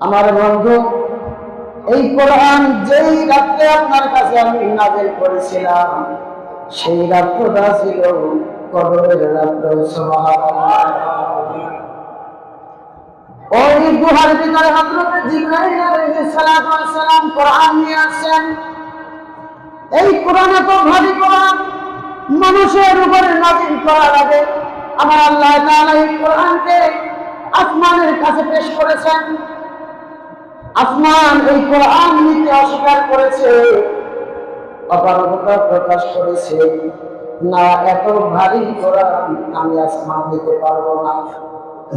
আমার বন্ধু, এই কোরআন যেই রাত্রে আপনার কাছে আমি নাযিল করেছিলাম, সেই রাত্রটা ছিল কদরের রাত্র। সুবহানাল্লাহ। ওই গুহার ভিতরে হযরত জিবরাইল আলাইহিস সালাতু ওয়াস সালাম কোরআন নিয়ে আসেন। এই কোরআন তো ভারী কোরআন, মানুষের উপরে নাযিল করার আগে আমার আল্লাহ তাআলা এই কোরআনকে আসমানের কাছে পেশ করেছেন। আসমান এই কোরআন নিতে অস্বীকার করেছে, অপারগতা প্রকাশ করেছে, না এত ভারী কোরআন আমি আসমান দিতে পারবো না।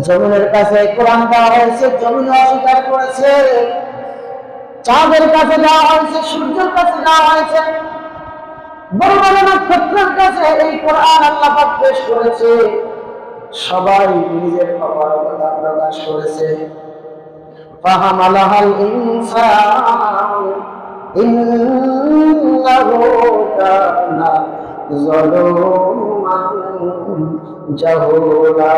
জমিনের কাছে এই কোরআন দেওয়া হয়েছে, জমিন অস্বীকার করেছে। চাঁদের কাছে দেওয়া হয়েছে, সূর্যের কাছে দেওয়া হয়েছে, বড় বড় নক্ষত্রের কাছে এই কোরআন আল্লাহ পাক পেশ করেছে। সবাই নিজের অপারগতা প্রকাশ করেছে। فحملها الإنسان إنه كان ظلوما جهولا।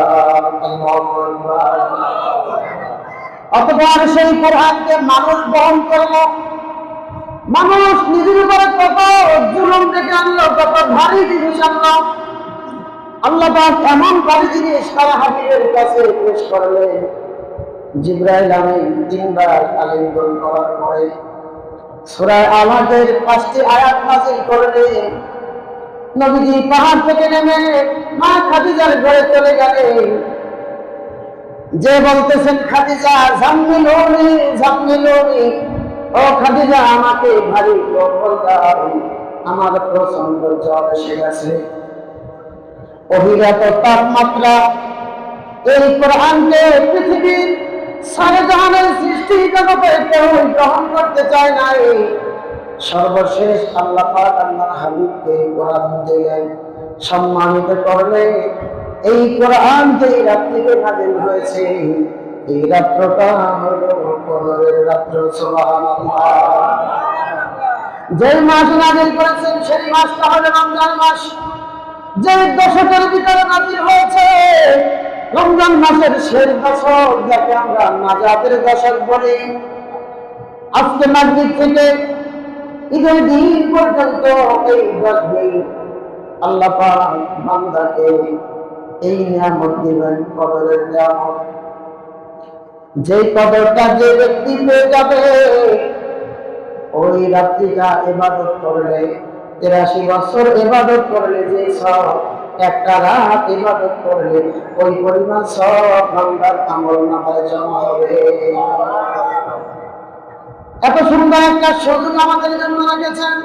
অতঃপর সেই কোরআনকে মানুষ বহন করলো। মানুষ নিজের উপরে কত জুলুম থেকে আনলো, কত ভারী জিনিস আনলো। আল্লাহ পাক এমন ভারী জিনিস তারা হাবিবের কাছে পেশ করলেন। জিবরাইল আমিন তিনবার আলিঙ্গন করার পরে সূরা আলাদের 5টি আয়াত নাযিল করলেন। নবীজি পাহাড় থেকে নেমে মা খাদিজার ঘরে চলে গেলেন। যে বলতেছেন, খাদিজা জাম্মিলুনি জাম্মিলুনি, ও খাদিজা আমাকে ভারী কম্বল দাও, আমার প্রচন্ড জ্বর এসে গেছে। অবিরত তাপমাত্রা এই কোরআনকে পৃথিবীর সারা জাহানের সৃষ্টি জগতে কেউ গ্রহণ করতে চায় নাই। সর্বশেষ আল্লাহ পাক আল্লাহর হাবিবকে কোরআন দিলেন, সম্মানিত করলেন। এই কোরআন যেই রাত্রিতে নাযিল হয়েছে, এই রাত্রটা হলো কদরের রাত্র। সুবহানাল্লাহ। যেই মাস নাযিল করেছেন সেই মাসটা হলো রমজান মাস। যে দশকের ভিতরে নাযিল হয়েছে, রমজান মাসের শেষ দশক, যাকে আমরা নাজাতের দশক বলি। আজকে মাগরিব থেকে ঈদের দিন পর্যন্ত এই 10 দিন আল্লাহ পাক বান্দাকে এই নিয়ামত দিবেন, কদরের নিয়ামত। যেই কদরটা যে ব্যক্তি পেয়ে যাবে, ওই রাত্রিটা ইবাদত করলে, 83 বছর ইবাদত করলে যে সব, একটা রাত ইবাদত করলে ওই পরিমাণ সব বান্দার আমলনামায় জমা হবে। এত সুন্দর একটা সুযোগ আমাদের জন্য রেখেছেন।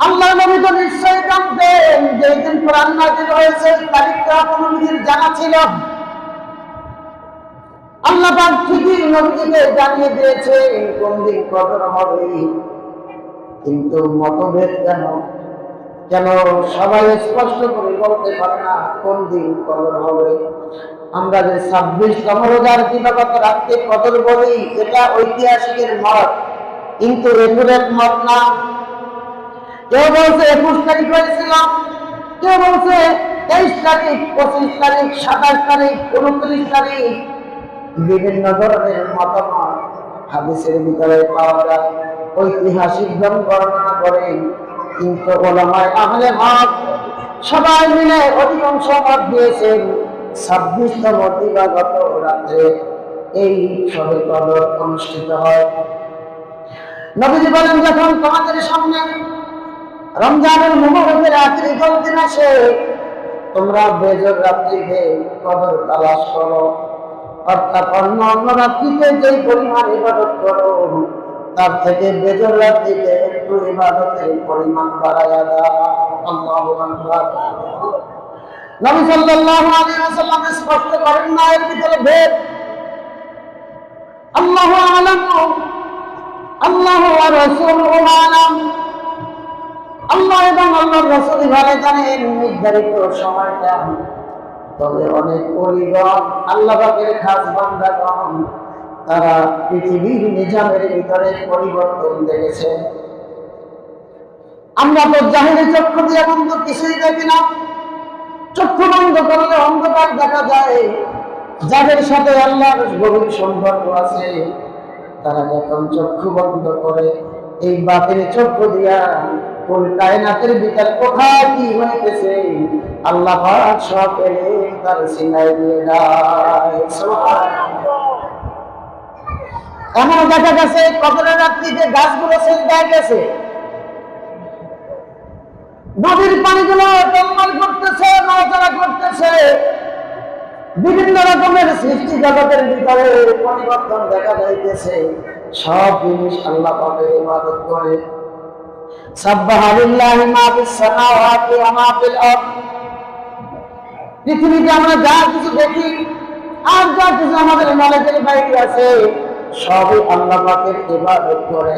আল্লাহ নবী তো নিশ্চয়ই জানতেন যে দিন কোরআন নাযিল হয়েছে, তারিখটা কোনো নবীর জানা ছিল। আল্লাহ পাক ঠিকই নবীকে জানিয়ে দিয়েছে কোন দিন কদর হবে, কিন্তু মতভেদ কেন কেন সবাই স্পষ্ট করে বলতে পারে না কোন দিন কদর হবে। আমরা যে 26তম রোজার দিবাগত রাতকে কদর বলি, এটা ঐতিহাসিকের মত, কিন্তু একুরেট মত না। কেউ বলছে 21 তারিখ হয়েছিল, কেউ বলছে 23 তারিখ, 25 তারিখ, 27 তারিখ, 29 তারিখ। বিভিন্ন ধরনের মতামত হাদিসের ভিতরে পাওয়া যায়। ঐতিহাসিকগণ বর্ণনা করেন, কিন্তু উলামায়ে আহলে হক সবাই মিলে অধিকাংশ মত দিয়েছেন 26তম দিবাগত রাত্রে এই শবে কদর অনুষ্ঠিত হয়। নবীজি বলেন, যখন তোমাদের সামনে রমজানের মুবারকের আখেরি 10 দিন আসে, তোমরা বেজর রাত্রিতে কদর তালাশ করো, অর্থাৎ অন্য অন্য রাত্রিতে যেই পরিমাণ ইবাদত করো, তার থেকে বেজর রাত্রিতে একটু ইবাদতের পরিমাণ বাড়ায়া দাও। আল্লাহু আকবার। নবী সাল্লাল্লাহু আলাইহি ওয়াসাল্লাম স্পষ্ট করেন না এর ভিতরে ভেদ। আল্লাহু আ'লাম, আল্লাহু ওয়া রাসূলুহু আ'লাম। আল্লাহ এবং আল্লাহর রাসূল ভালো জানেন নির্ধারিত সময়টা। তবে অনেক ওলিগণ, আল্লাহ পাকের খাস বান্দাগণ, তারা পৃথিবীর নিজামের ভিতরে পরিবর্তন দেখেছে। আমরা তো জাহিরি চক্ষু দিয়ে বন্ধ কিছুই দেখি না। চক্ষু বন্ধ করলে অন্ধকার দেখা যায়, যাদের সাথে আল্লাহর গভীর সম্পর্ক আছে, তারা যখন চক্ষু বন্ধ করে এই বাতিল চক্ষু দিয়া কোন কায়নাতের ভিতর কোথায় কি হইতেছে আল্লাহ পাক সব এলে তার সিনায় দিয়ে যায়। সুবহানাল্লাহ। এমন দেখা গেছে কবরের রাত্রিতে গাছগুলো সেজদায় গেছে, নদীর পানিগুলো টলমল করতেছে, নড়াচড়া করতেছে, বিভিন্ন রকমের সৃষ্টি জগতের ভিতরে পরিবর্তন দেখা যাইতেছে। সব জিনিস আল্লাহ পাকের ইবাদত করে। সাব্বাহা লিল্লাহি মা ফিস সামাওয়াতি ওয়া মা ফিল আরদ। পৃথিবীতে আমরা যা কিছু দেখি আর যা কিছু আমাদের নলেজের বাইরে আছে, সবই আল্লাহ পাকের ইবাদত করে।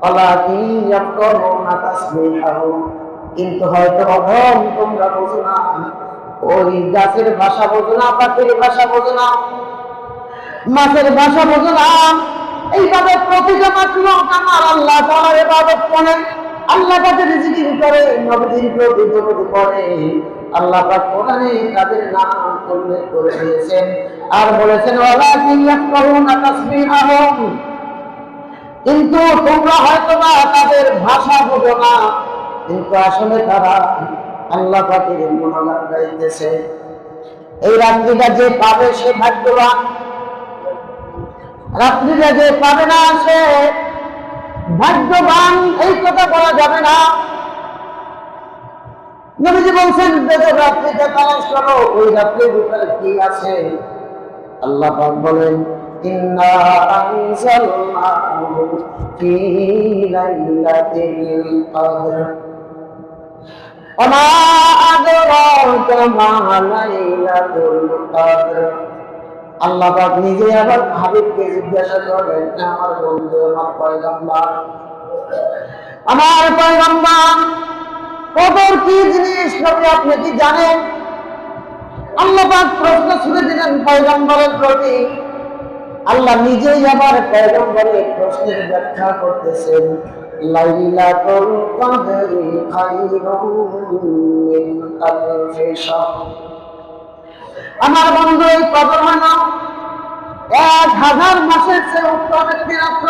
ওয়ালাকিন ইয়াফকাহুনা তাসবিহাহুম, কিন্তু হয়তো অধম তোমরা বোঝো না, ওই গাছের ভাষা বোঝো না, পাখির ভাষা বোঝো না, মাছের ভাষা বোঝো না। এইভাবে প্রতিটা মাখলুক আমার আল্লাহ তাআলার ইবাদত করে, আল্লাহ পাকের জিকির করে, নবীর প্রতি দরুদ পড়ে। আল্লাহ পাক কোরআনে তাদের নাম উল্লেখ করে দিয়েছেন আর বলেছেন ওয়ালাকিন ইয়াফকাহুনা তাসবিহাহুম, কিন্তু তোমরা হয়তো না তাদের ভাষা বোঝো না, কিন্তু আসলে তারা আল্লাহ পাকের গুণগান গাইতেছে। এই রাত্রিটা যে পাবে সে ভাগ্যবান, রাত্রিটা যে পাবে না সে ভাগ্যবান, এই কথা বলা যাবে না। নবীজি বলছেন বেজর রাত্রিটা তালাশ করো, ওই রাত্রির ভিতরে কি আছে। আল্লাহ পাক বলেন ইন্না আনজালনাহু ফি লাইলাতিল কদর ওয়া মা আদরাকা মা লাইলাতুল কদর। আল্লাহ পাক নিজে আবার হাবিবকে জিজ্ঞাসা করলেন, আমার বন্ধু, আমার পয়গম্বর, আমার পয়গম্বর, কদর কি জিনিস নবী আপনি কি জানেন? আল্লাহ পাক প্রশ্ন ছুড়ে দিলেন পয়গম্বরের প্রতি। আল্লাহ নিজেই আবার পয়গম্বরের প্রশ্নের ব্যাখ্যা করতেছেন, লাইলাতুল কদরি খায়রুম মিন আলফি শাহর। আমার বন্ধু, এই কদর হলো 1000 মাসের চেয়ে উত্তম একটি রাত্র।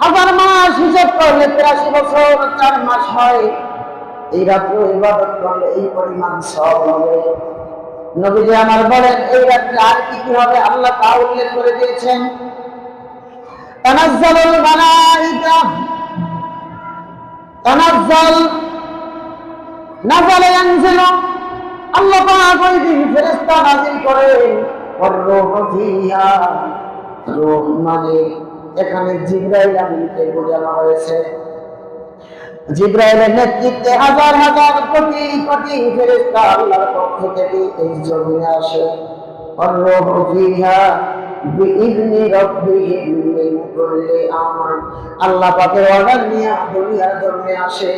1000 মাস হিসাব করলে 83 বছর 4 মাস হয়। এই রাত্র ইবাদত করলে এই পরিমাণ সওয়াব হবে। নবীজি আমার বলেন এই রাত্রে আর কি কি হবে আল্লাহ তা উল্লেখ করে দিয়েছেন। তানাজ্জালুল মালাইকা, তানাজ্জাল, নাযালা ইয়ানজিলু, আল্লাহ পাক ওই দিন ফেরেশতা নাযিল করেন। ওয়ার-রূহু ফিহা, রূহ মানে এখানে জিবরাইল আমিনকে বোঝানো হয়েছে। জিবরাইলের নেতৃত্বে হাজার হাজার কোটি কোটি ফেরেশতা আল্লাহর পক্ষ থেকে এই জমিনে আসে। ওয়ার-রূহু ফিহা বিইذনি রাব্বিহিম মিন কুল্লি আমর, আল্লাহ পাকের অর্ডার নিয়ে দুনিয়ার জমিনে আসে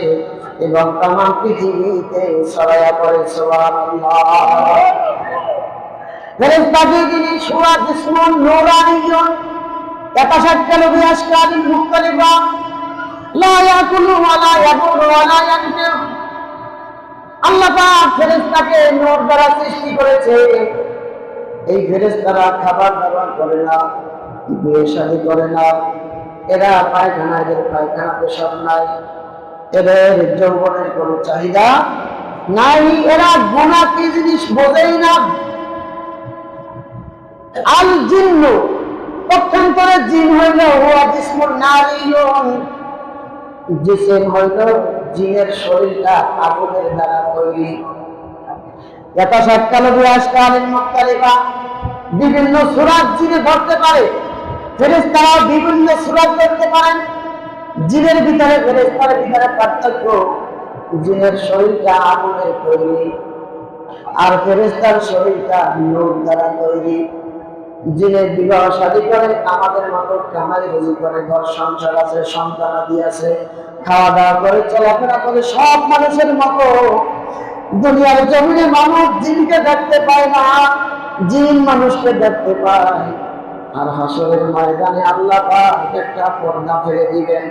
এবং তামাম পৃথিবীতে ছড়ায়া পড়ে। সুবহানাল্লাহ। ফেরেশতাকে যিনি সূরা জিসমুন নূরানিয়ুন 61 কালবি আশকারিন মুখতালিফা, লা ইয়াকুলু ওয়া লা ইয়াবুরু ওয়া লা ইয়ানফিউ। আল্লাহ পাক ফেরেশতাকে নূর দ্বারা সৃষ্টি করেছে। এই ফেরেশতারা খাবার দাবার করে না, বিয়ে শাদী করে না, এরা পায়খানা, এদের পায়খানা পেশাব নাই, এদের যৌবনের কোনো চাহিদা নাই, এরা গুনাহ কি জিনিস বোঝেই না। আল জিন্নু, পক্ষান্তরে জিন হইল হুয়া জিসমুন নারিয়ুন, জিসম হইল জিনের শরীরটা আগুনের দ্বারা তৈরি। 61 কালবি আশকারিন মুখতালিফা, বিভিন্ন সূরাত জিনে ধরতে পারে, ফেরেশতারা বিভিন্ন সূরাত ধরতে পারেন। জিনের ভিতরে ফেরেশতার ভিতরে পার্থক্য, জিনের শরীরটা আগুনের তৈরি আর ফেরেশতার শরীরটা নূর দ্বারা তৈরি। জিনের বিবাহ শাদী করে, আমাদের মতো কামাই রুজি করে, ঘর সংসার আছে, সন্তানাদি আছে, খাওয়া দাওয়া করে, চলাফেরা করে, সব মানুষের মতো। দুনিয়ার জমিনে মানুষ জিনকে দেখতে পায় না, জিন মানুষকে দেখতে পায়। আর হাসরের ময়দানে আল্লাহ পাক একটা পর্দা ফেলে দিবেন।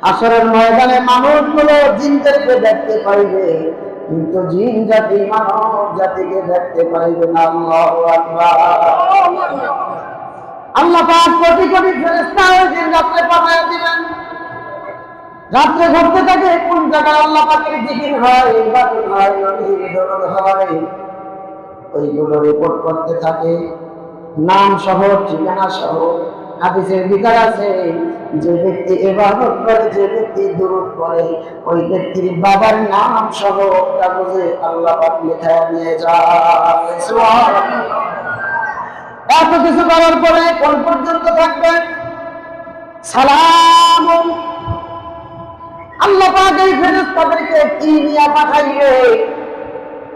হাসরের ময়দানে মানুষগুলো জিনদেরকে দেখতে পাইবে, কিন্তু জিন জাতি মানব জাতিকে দেখতে পাইবে না। আল্লাহু আকবার। আল্লাহ পাক কোটি কোটি ফেরেশতা দিন রাত্রে পাঠায় দিবেন। রাত্রে ঘুরতে থাকে কোন জায়গায় আল্লাহ পাকের জিকির হয়, ইবাদত হয়, নবীর দরদ হয়, ওইগুলো রিপোর্ট করতে থাকে, নাম সহ ঠিকানা সহ। হাদিসের ভিতর আছে, যে ব্যক্তি ইবাদত করে, যে ব্যক্তি দুরূদ পড়ে, ওই ব্যক্তির বাবার নাম সহ কাগজে আল্লাহ পাক লেখা নিয়ে যায়। সুবহানাল্লাহ। এত কিছু করার পরে কোন পর্যন্ত থাকবে? সালাম। আল্লাহ পাক এই ফেরেশতাদেরকে কি নিয়ে পাঠাইবে?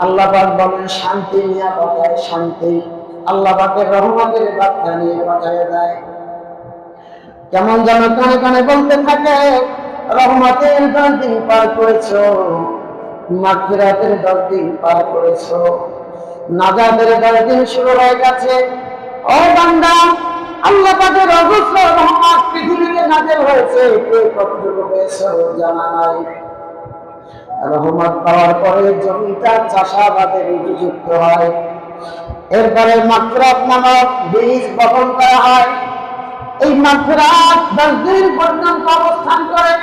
আল্লাহ পাক বলেন শান্তি নিয়ে পাঠায়, শান্তি। আল্লাহ পাকের রহমতের বার্তা নিয়ে পাঠায় দেয়। কেমন যেন কানে কানে বলতে থাকে, রহমতের 10 দিন পার করেছো, মাগফিরাতের 10 দিন পার করেছো, নাজাতের 10 দিন শুরু হয়ে গেছে। ও বান্দা, আল্লাহ পাকের অজস্র রহমত পৃথিবীতে নাযিল হয়েছে, কে কতটুকু পেয়েছো জানা নাই। রহমত পাওয়ার পরে জমিটা চাষাবাদের উপযুক্ত হয়। এরপরে মাগফিরাত নামক বীজ বপন করা হয়। এই মাগফিরাত 10 দিন পর্যন্ত অবস্থান করে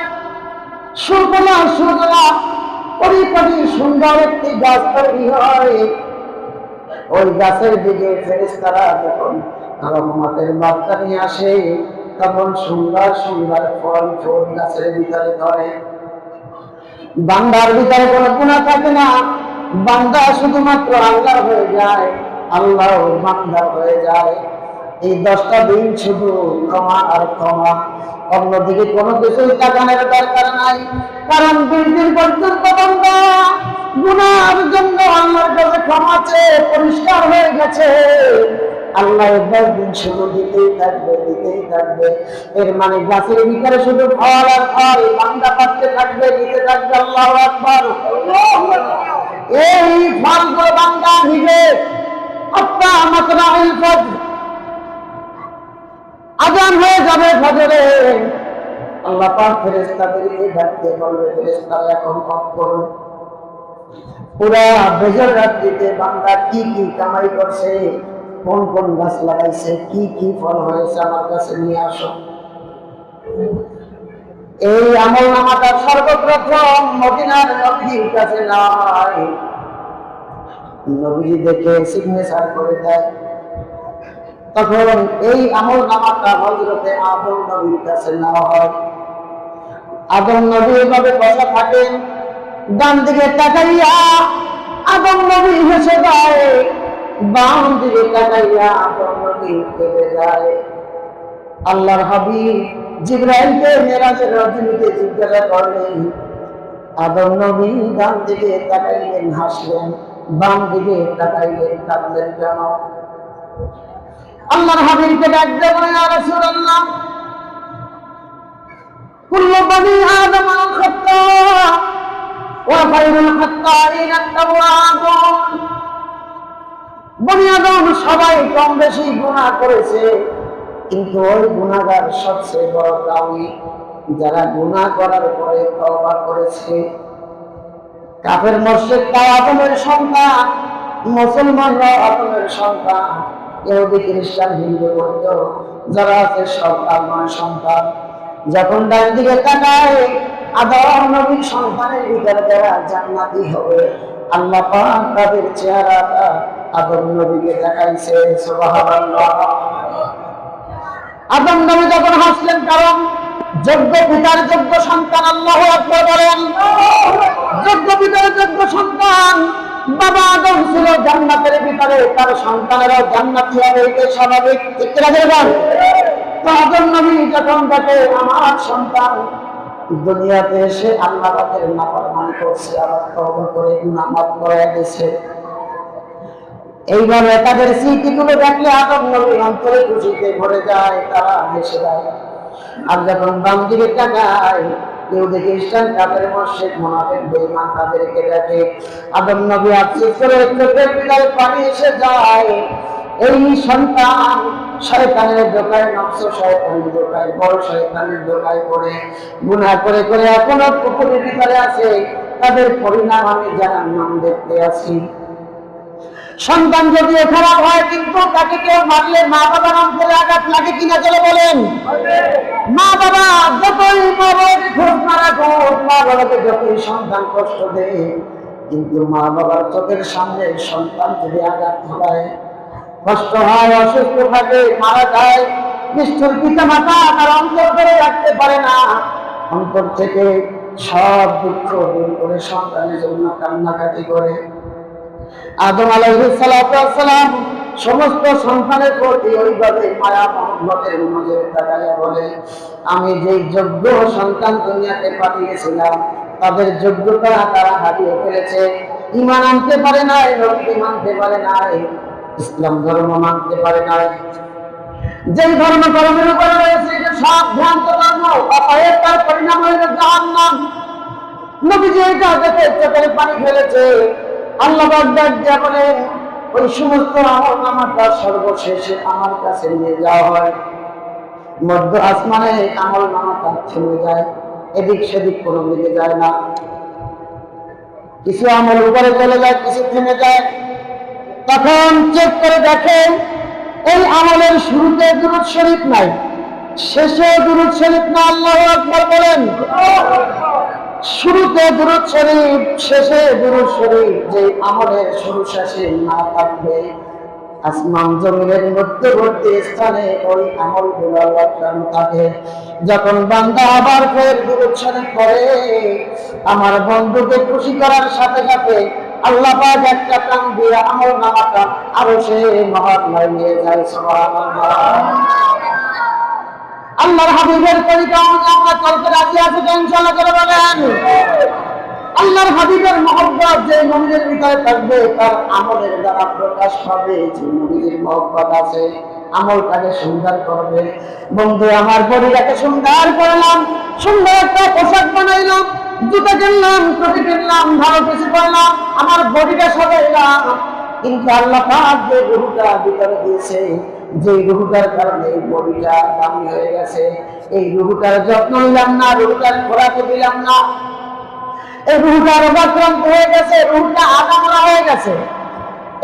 সুজলা পরিপাটি সুন্দর একটি গাছ তৈরি হয়। ওই গাছের দিকে ফেরেশতারা যখন রহমতের বার্তা নিয়ে আসে, তখন সুন্দর সুন্দর ফল ফুল গাছের ভিতরে ধরে। বান্দার ভিতরে কোনো গুনাহ থাকে না, বান্দা শুধুমাত্র আল্লাহ হয়ে যায়, আল্লাহ বান্দা হয়ে যায়। এই 10টা দিন শুধু ক্ষমা আর ক্ষমা, অন্যদিকে কোনো কিছুই তাকানোর দরকার নাই। কারণ 20 দিন পর্যন্ত বান্দা গুনাহের জন্য আল্লাহর কাছে ক্ষমা চেয়ে পরিষ্কার হয়ে গেছে। আল্লাহ 10 দিন শুধু দিতেই থাকবে, দিতেই থাকবে। এর মানে গাছের ভিতরে শুধু ফল আর ফল, বান্দা পাচ্ছে থাকবে, দিতে থাকবে। আল্লাহু আকবার। এই ফলগুলো বান্দা নিবে হাত্তা মাতলাউল ফজর, আযান হয়ে যাবে ফজরে। আল্লাহ পাক ফেরেশতাদেরকে ডাকতে বলবে, ফেরেশতারা এখন অফ করুন। পুরা বেজর রাত্রিতে বান্দা কি কি কামাই করছে, কোন কোন গাছ লাগাইছে, কি কি ফল হয়েছে, আমার কাছে নিয়ে আসো। এই আমলনামাটা সর্বপ্রথম মদিনার নবীর কাছে নাই, নবী দেখে সিগনেচার করে দেয়। তখন এই আমলনামাটা হযরতে আদম নবীর কাছে নেওয়া হয়। আদম নবী এভাবে বসা থাকেন, ডান দিকে তাকাইয়া আদম নবী হেসে যায়, বাম দিকে তাকাইয়া আদম নবী কেঁদে যায়। আল্লাহর হাবিব জিবরাইলকে মেরাজের রজনীতে জিজ্ঞাসা করলেন, আদম নবী ডান দিকে তাকাইলেন হাসলেন, বাম দিকে তাকাইলেন কাঁদলেন কেন? আল্লাহর হাবিবকে ডাক দিয়ে বলেন, ইয়া রাসূলুল্লাহ, কুল্লু বনি আদম খাত্তা ওয়া খায়রুল খাত্তাইন আত-তাওয়াবুন। বনি আদম সবাই কম বেশি গুনাহ করেছে, কিন্তু ওই গুনাহগার সবচেয়ে বড় দামি যারা গুনাহ করার পরে তওবা করেছে। কাফের মুশরিক তাও আদমের সন্তান, মুসলমানরা আদমের সন্তান, ইহুদি খ্রিস্টান হিন্দু বৌদ্ধ যারা আছে সব আদমের সন্তান। যখন ডান দিকে তাকায় আদম নবীর সন্তানের ভিতরে যারা জান্নাতি হবে, আল্লাহ পাক তাদের চেহারাটা আদম নবীকে দেখাইছে। সুবহানাল্লাহ। আদম নবী যখন হাসলেন, কারণ যোগ্য পিতার যোগ্য সন্তান। আল্লাহু আকবার বলেন। যোগ্য পিতার যোগ্য সন্তান বাবা আদম ছিল জান্নাতের ভিতরে, তার সন্তানেরাও জান্নাতি হবে, এটাই স্বাভাবিক। ঠিক কিনা বলেন? তো আদম নবী যখন দেখে আমার সন্তান দুনিয়াতে এসে আল্লাহ পাকের নাফরমানি করছে, আবার তওবা করে গুনাহ মাফ করে দিয়েছে, এইভাবে তাদের স্মৃতিগুলো দেখলে আদম নবী অন্তরে খুশিতে ভরে যায়, তারা হেসে দেয়। আর যখন বাম দিকে তাকায় ইহুদি খ্রিস্টান কাফের মুশরিক মুনাফিক বেঈমান তাদেরকে দেখে, আদম নবী আফসোস করে চোখের বিলাই পানি এসে যায়। এই সন্তান শয়তানের ধোঁকায়, নফস শয়তানের ধোঁকায়, বড় শয়তানের ধোঁকায় পড়ে গুনাহ করে করে এখনো পুকুরের ভিতরে আছে। তাদের পরিণাম আমি জাহান্নাম দেখতে আছি। সন্তান যদিও খারাপ হয়, কিন্তু তাকে কেউ মারলে মা বাবার অন্তরে আঘাত লাগে কিনা চলে বলেন? মা বাবা যতই মা বাবাকে খোঁজ না রাখুক, মা বাবাকে যতই সন্তান কষ্ট দেয়, কিন্তু মা বাবার চোখের সামনে সন্তান যদি আঘাত হয়, কষ্ট হয়, অসুস্থ থাকে, মারা যায়, নিষ্ঠুর পিতা মাতা তার অন্তর করে রাখতে পারে না, অন্তর থেকে সব দুঃখ দূর করে সন্তানের জন্য কান্নাকাটি করে। আদম আলাইহিস সালাম সমস্ত সন্তানের প্রতি ওইভাবে মায়া মহব্বতের নজরে তাকাইয়া বলে, আমি যে যোগ্য সন্তান দুনিয়াতে পাঠিয়েছিলাম তাদের যোগ্যতা তারা হারিয়ে ফেলেছে। ঈমান আনতে পারে নাই, নবী মানতে পারে নাই, ইসলাম ধর্ম মানতে পারে নাই। যেই ধর্ম কর্মের উপরে রয়েছে এটা সব ভ্রান্ত ধর্ম, অতএব তার পরিণাম হইল জাহান্নাম। নবীজি এটা দেখে চোখের পানি ফেলেছে। আল্লাহ ডাক দিয়া বলে, ওই সমস্ত আমলনামাটা সর্বশেষে আমার কাছে নিয়ে যাওয়া হয়। মধ্য আসমানে আমলনামাটা থেমে যায়, এদিক সেদিক কোনো দিকে যায় না। কিছু আমল উপরে চলে যায়, কিছু থেমে যায়। তখন চেক করে দেখেন এই আমলের শুরুতে দুরূদ শরীফ নাই, শেষে দুরূদ শরীফ না। আল্লাহু আকবার বলেন। শুরুতে দুরূদ শরীফ, শেষে দুরূদ শরীফ, যে আমলের শুরু শেষে না থাকবে, আসমান জমিনের মধ্যবর্তী স্থানে ওই আমলগুলো লটকানো থাকে। যখন বান্দা আবার ফের দুরূদ শরীফ পড়ে, আমার বন্ধুকে খুশি করার সাথে সাথে আল্লাহ পাক একটা টান দিয়ে আমলনামাটা আরো সে মহল্লায় নিয়ে যায়। সুবহানাল্লাহ। আল্লাহর হাবিবের তরিকা অনুযায়ী আমরা চলতে রাজি আছি তো ইনশাআল্লাহ করে বলেন। আল্লাহর হাবিবের মহব্বত যে মুমিনের ভিতরে থাকবে তার আমলের দ্বারা প্রকাশ পাবে যে মুমিনের মহব্বত আছে, আমলটাকে সুন্দর করবে। বন্ধু আমার বডিটাকে সুন্দর করলাম, সুন্দর একটা পোশাক বানাইলাম, জুতা কিনলাম, টুপি কিনলাম, ভালো কিছু করলাম, আমার বডিটা সাজাইলাম, কিন্তু আল্লাহ পাক যে রূহটা ভিতরে দিয়েছে, যে রূহটার কারণে এই বডিটা দামি হয়ে গেছে, এই রূহটার যত্ন নিলাম না, রূহটার খোরাক দিলাম না, এই রূহটার অবাক্রান্ত হয়ে গেছে, রূহটা আগামরা হয়ে গেছে।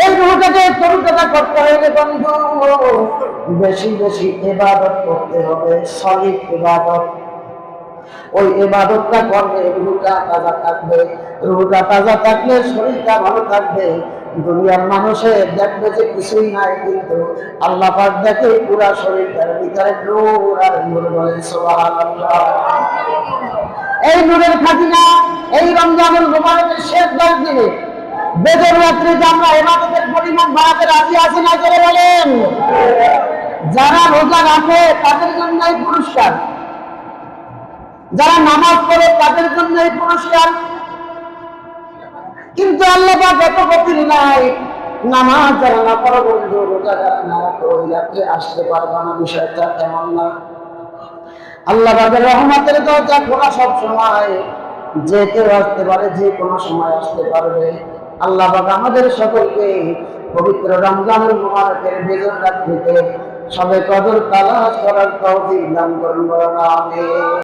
এই রূহটাকে তরুণতা করতে হলে বন্ধু বেশি বেশি ইবাদত করতে হবে, সলিড ইবাদত। ওই ইবাদতটা করলে রূহটা তাজা থাকবে, রূহটা তাজা থাকলে শরীরটা ভালো থাকবে। দুনিয়ার মানুষে দেখবে যে কিছুই নাই, কিন্তু আল্লাহ পাক দেখে পুরা শরীরটার ভিতরে নূর আর নূর। বলেন সুবহানাল্লাহ। এই নূরের খাজিনা এই রমজানুল মুবারকের শেষ 10 দিনে বেজর রাত্রিতে আমরা ইবাদতের পরিমাণ বাড়াতে রাজি আছি না করে বলেন। যারা রোজা রাখে তাদের জন্যই পুরস্কার, যারা নামাজ পড়ে তাদের জন্যই পুরস্কার। কিন্তু আল্লাহ পাক এত কঠিন নাই, নামাজ যারা না পড়ো বন্ধু, রোজা যারা না রাখো, ওই রাত্রে আসতে পারবা না, বিষয়টা তেমন না। আল্লাহ পাকের রহমতের দরজা খোলা সব সময়, যে কেউ আসতে পারে, যে কোনো সময় আসতে পারবে। আল্লাহ পাক আমাদের সকলকে পবিত্র রমজানুল মুবারকের বেজর রাত্রিতে সবে কদর তালাশ করার তৌফিক দান করুন। আমিন।